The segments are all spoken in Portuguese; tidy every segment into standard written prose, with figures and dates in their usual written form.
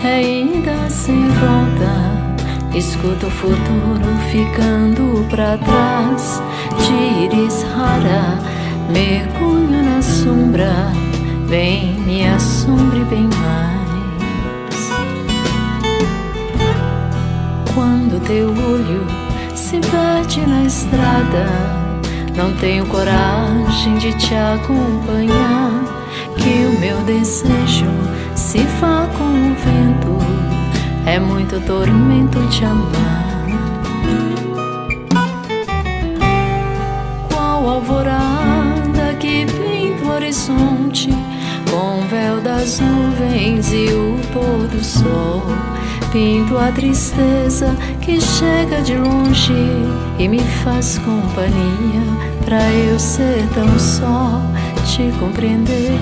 é ida sem volta. Escuto o futuro ficando pra trás. De íris rara, mergulho na sombra. Vem, me assombre bem mais. Quando teu olho se perde na estrada, não tenho coragem de te acompanhar. Que o meu desejo se vá com o vento, é muito tormento te amar. Qual alvorada que pinta o horizonte, com o véu das nuvens e o pôr do sol. Pinto a tristeza que chega de longe e me faz companhia, pra eu ser tão só. Te compreender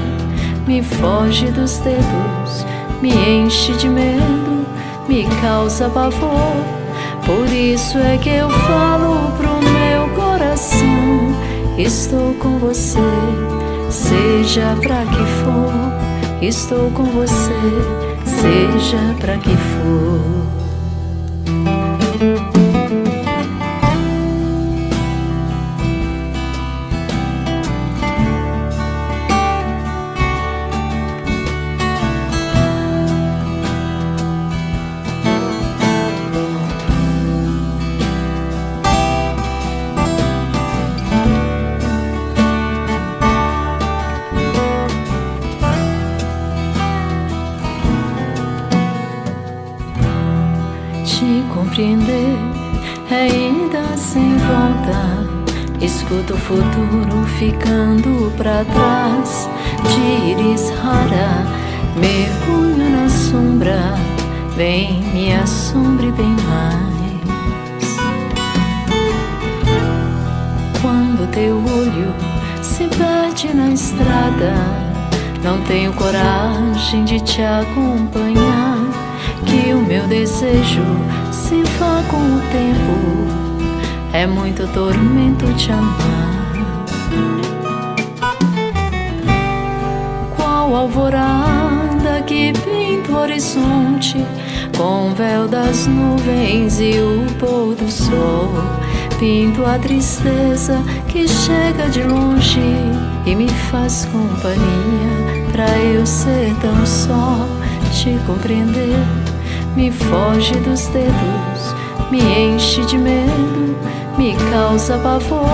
me foge dos dedos, me enche de medo, me causa pavor. Por isso é que eu falo pro meu coração: estou com você, seja pra que for. Estou com você, seja pra que for. Te compreender é ida sem volta. Escuto o futuro ficando pra trás. De íris rara, mergulho na sombra. Vem, me assombre bem mais. Quando teu olho se perde na estrada, não tenho coragem de te acompanhar. Que o meu desejo se vá com o tempo, é muito tormento te amar. Qual alvorada que pinta o horizonte, com o véu das nuvens e o pôr do sol. Pinto a tristeza que chega de longe e me faz companhia, pra eu ser tão só. Te compreender me foge dos dedos, me enche de medo, me causa pavor.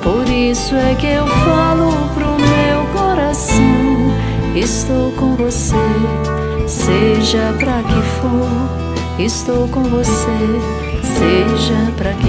Por isso é que eu falo pro meu coração: estou com você, seja pra que for. Estou com você, seja pra que